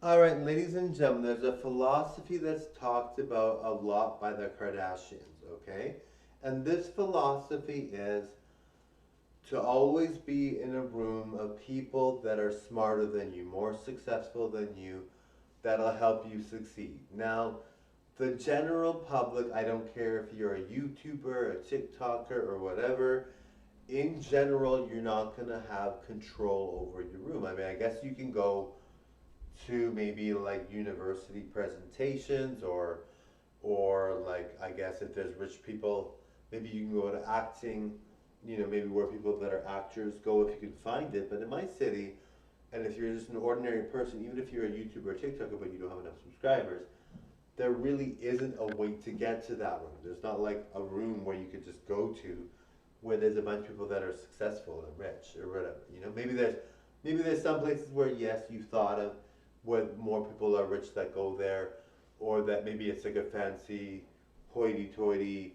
All right, ladies and gentlemen, there's a philosophy that's talked about a lot by the Kardashians, okay? And this philosophy is to always be in a room of people that are smarter than you, more successful than you, that'll help you succeed. Now, the general public, I don't care if you're a YouTuber, a TikToker, or whatever, in general, you're not going to have control over your room. I mean, I guess you can go to maybe like university presentations or like I guess if there's rich people, maybe you can go to acting, maybe where people that are actors go if you can find it. But in my city, and if you're just an ordinary person, even if you're a YouTuber or TikToker but you don't have enough subscribers, there really isn't a way to get to that room. There's not like a room where you could just go to where there's a bunch of people that are successful and rich or whatever. Maybe there's some places where yes, you thought of where more people are rich that go there, or that maybe it's like a fancy hoity-toity,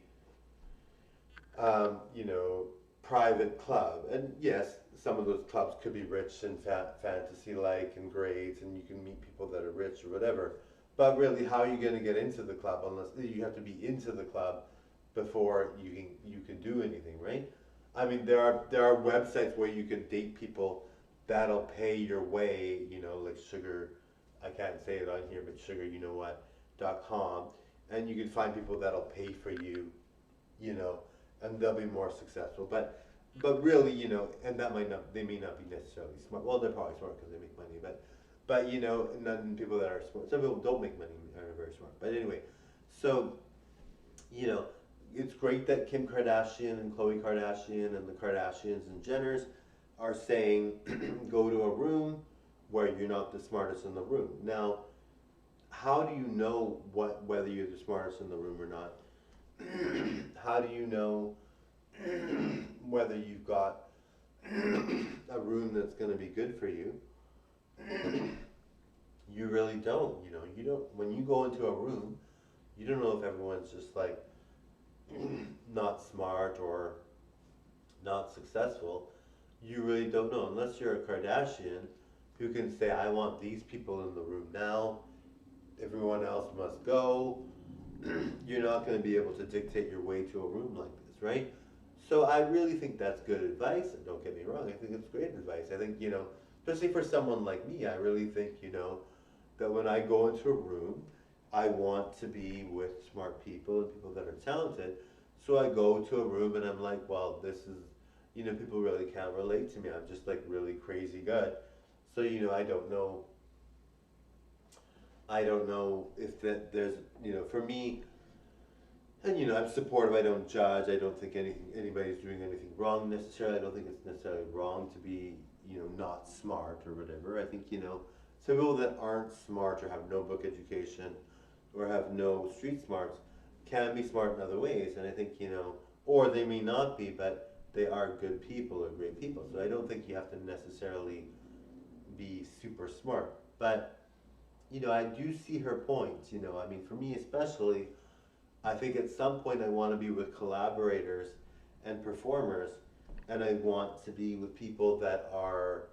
um, you know, private club. And yes, some of those clubs could be rich and fantasy-like and great, and you can meet people that are rich or whatever. But really, how are you going to get into the club unless you have to be into the club before you can do anything, right? I mean, there are websites where you can date people that'll pay your way, like sugar. I can't say it on here, but sugar, you know what, .com, and you can find people that'll pay for you, you know, and they'll be more successful. But really, and that might not, they may not be necessarily smart. Well, they're probably smart because they make money, but none people that are smart. Some people don't make money are very smart. But anyway, so you know, it's great that Kim Kardashian and Khloe Kardashian and the Kardashians and Jenners are saying go to a room where you're not the smartest in the room. Now, how do you know whether you're the smartest in the room or not? How do you know whether you've got a room that's going to be good for you? You really don't. You don't. When you go into a room, you don't know if everyone's just like not smart or not successful. You really don't know unless you're a Kardashian who can say, I want these people in the room now, everyone else must go. You're not going to be able to dictate your way to a room like this, right? So I really think that's good advice. Don't get me wrong, I think it's great advice. I think, especially for someone like me, I really think, that when I go into a room, I want to be with smart people and people that are talented. So I go to a room and I'm like, well, this is, people really can't relate to me. I'm just like really crazy good. So, I don't know if that there's, for me, and I'm supportive. I don't judge. I don't think anybody's doing anything wrong necessarily. I don't think it's necessarily wrong to be, not smart or whatever. I think, some people that aren't smart or have no book education or have no street smarts can be smart in other ways. And I think, or they may not be, but they are good people or great people. So I don't think you have to necessarily be super smart. But, I do see her points. I mean, for me especially, I think at some point I want to be with collaborators and performers, and I want to be with people that are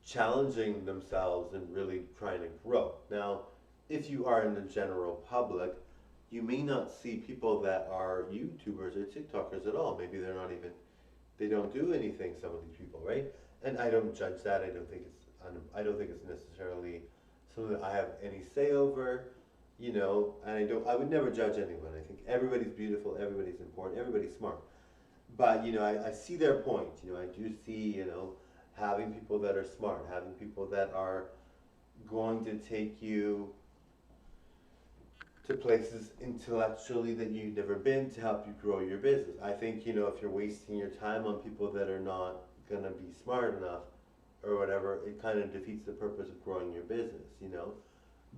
challenging themselves and really trying to grow. Now, if you are in the general public, you may not see people that are YouTubers or TikTokers at all. Maybe they don't do anything, some of these people, right? And I don't judge that. I don't think it's necessarily something that I have any say over, and I would never judge anyone. I think everybody's beautiful, everybody's important, everybody's smart. But I see their point. I do see having people that are smart, having people that are going to take you to places intellectually that you've never been to help you grow your business. I think if you're wasting your time on people that are not gonna be smart enough or whatever, it kind of defeats the purpose of growing your business.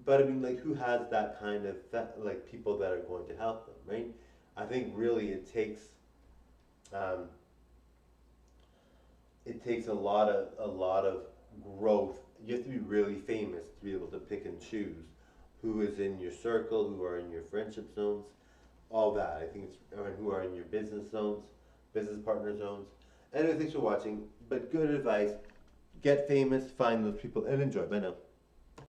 But I mean, like, who has that kind of like people that are going to help them, right? I think really um, it takes a lot of growth. You have to be really famous to be able to pick and choose who is in your circle, who are in your friendship zones, all that. I think it's or who are in your business zones, business partner zones. Anyway, thanks for watching. But good advice. get famous, find those people, and enjoy. Bye now.